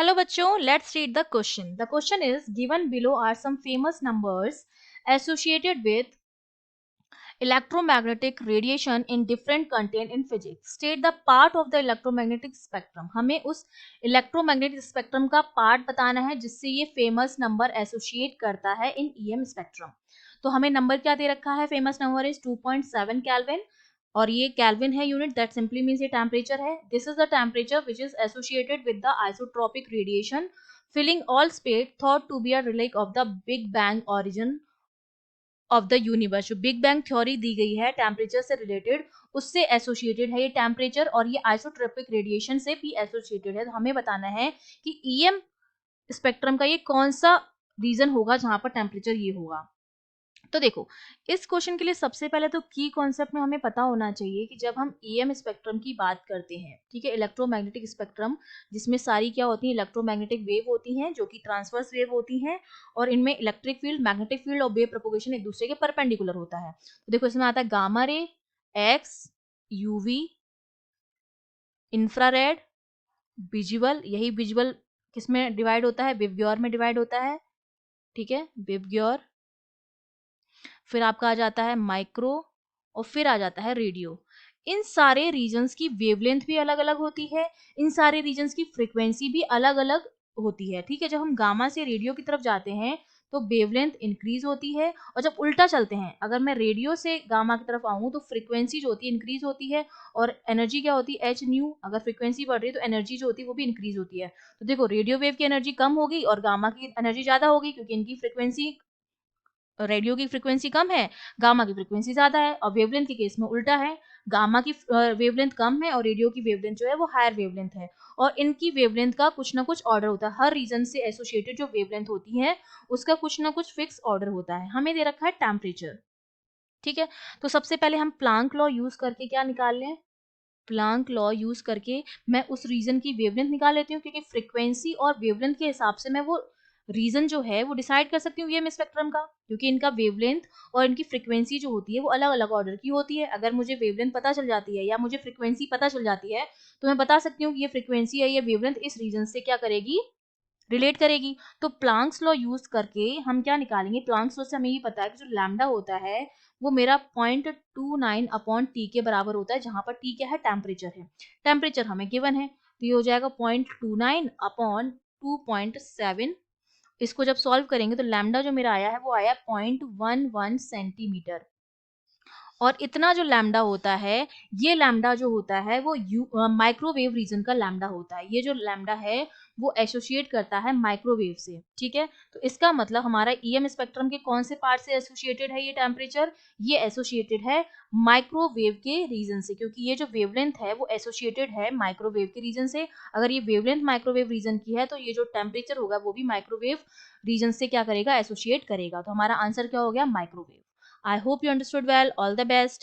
Hello बच्चों, let's read the question. The question is given below are some famous numbers associated with electromagnetic radiation in different content in physics. State the part of the electromagnetic spectrum. हमें उस electromagnetic spectrum का part बताना है जिससे ये famous number associate करता है in EM spectrum. तो हमें नंबर क्या दे रखा है? फेमस नंबर इज 2.7 केल्विन और ये केल्विन है यूनिट, दैट सिंपली मींस ये टेम्परेचर है. This is the temperature which is associated with the isotropic radiation filling all space thought to be a relic of the big bang origin of the universe. जो big bang theory दी गई है temperature से related उससे associated है ये temperature और ये आइसोट्रोपिक रेडिएशन से भी एसोसिएटेड है. तो हमें बताना है कि ईएम स्पेक्ट्रम का ये कौन सा रीजन होगा जहां पर टेम्परेचर ये होगा. तो देखो इस क्वेश्चन के लिए सबसे पहले तो की कॉन्सेप्ट में हमें पता होना चाहिए कि जब हम ईएम स्पेक्ट्रम की बात करते हैं, ठीक है, इलेक्ट्रोमैग्नेटिक स्पेक्ट्रम जिसमें सारी क्या होती है, इलेक्ट्रोमैग्नेटिक वेव होती हैं जो कि ट्रांसवर्स वेव होती हैं और इनमें इलेक्ट्रिक फील्ड, मैग्नेटिक फील्ड और वेव प्रोपोगेशन एक दूसरे के परपेंडिकुलर होता है. तो देखो इसमें आता है gamma ray, x, UV, infrared, visual. यही विजुअल किसमें डिवाइड होता है? वेवग्योर में डिवाइड होता है, ठीक है, वेवग्योर. फिर आपका आ जाता है माइक्रो और फिर आ जाता है रेडियो. इन सारे रीजन्स की वेवलेंथ भी अलग अलग होती है, इन सारे रीजन्स की फ्रीक्वेंसी भी अलग अलग होती है, ठीक है. जब हम गामा से रेडियो की तरफ जाते हैं तो वेवलेंथ इंक्रीज होती है और जब उल्टा चलते हैं, अगर मैं रेडियो से गामा की तरफ आऊं तो फ्रीक्वेंसी जो होती है इंक्रीज होती है और एनर्जी क्या होती है, एच न्यू. अगर फ्रीक्वेंसी बढ़ रही है तो एनर्जी जो होती है वो भी इंक्रीज होती है. तो देखो रेडियो वेव की एनर्जी कम होगी और गामा की एनर्जी ज्यादा होगी क्योंकि इनकी फ्रीक्वेंसी, रेडियो की फ्रीक्वेंसी कम है, गामा की फ्रीक्वेंसी ज्यादा है. और वेवलेंथ के केस में उल्टा है, गामा की वेवलेंथ कम है और रेडियो की वेवलेंथ जो है वो हायर वेवलेंथ है. और इनकी वेवलेंथ का कुछ ना कुछ ऑर्डर होता है, हर रीजन से एसोसिएटेड जो वेवलेंथ होती है उसका कुछ ना कुछ फिक्स ऑर्डर होता है. हमें दे रखा है टेम्परेचर, ठीक है. तो सबसे पहले हम प्लांक लॉ यूज करके क्या निकाल लें, प्लांक लॉ यूज करके मैं उस रीजन की वेवलेंथ निकाल लेती हूँ क्योंकि फ्रीक्वेंसी और वेवलेंथ के हिसाब से मैं वो रीजन जो है वो डिसाइड कर सकती हूँ ईएम स्पेक्ट्रम का, क्योंकि इनका वेवलेंथ और इनकी फ्रीक्वेंसी जो होती है वो अलग अलग ऑर्डर की होती है. अगर मुझे वेवलेंथ पता चल जाती है या मुझे फ्रीक्वेंसी पता चल जाती है तो मैं बता सकती हूँ कि ये फ्रीक्वेंसी या ये वेवलेंथ इस रीजन से क्या करेगी, रिलेट करेगी. तो प्लांक्स लॉ यूज करके हम क्या निकालेंगे, प्लांक्स लॉ से हमें ये पता है कि जो लैम्डा होता है वो मेरा 0.29 अपॉन टी के बराबर होता है, जहां पर टी क्या है, टेम्परेचर है. टेम्परेचर हमें गिवन है तो ये हो जाएगा 0.29 अपॉन 2.7. इसको जब सॉल्व करेंगे तो लैम्डा जो मेरा आया है वो आया 0.11 सेंटीमीटर. और इतना जो लैम्डा होता है, ये लैम्डा जो होता है वो माइक्रोवेव रीजन का लैम्डा होता है. ये जो लैम्डा है वो एसोसिएट करता है माइक्रोवेव से, ठीक है. तो इसका मतलब हमारा ईएम स्पेक्ट्रम के कौन से पार्ट से एसोसिएटेड है ये टेम्परेचर, ये एसोसिएटेड है माइक्रोवेव के रीजन से, क्योंकि ये जो वेवलेंथ है वो एसोसिएटेड है माइक्रोवेव के रीजन से. अगर ये वेवलेंथ माइक्रोवेव रीजन की है तो ये जो टेम्परेचर होगा वो भी माइक्रोवेव रीजन से क्या करेगा, एसोसिएट करेगा. तो हमारा आंसर क्या हो गया, microwave. I hope you understood well. All the best.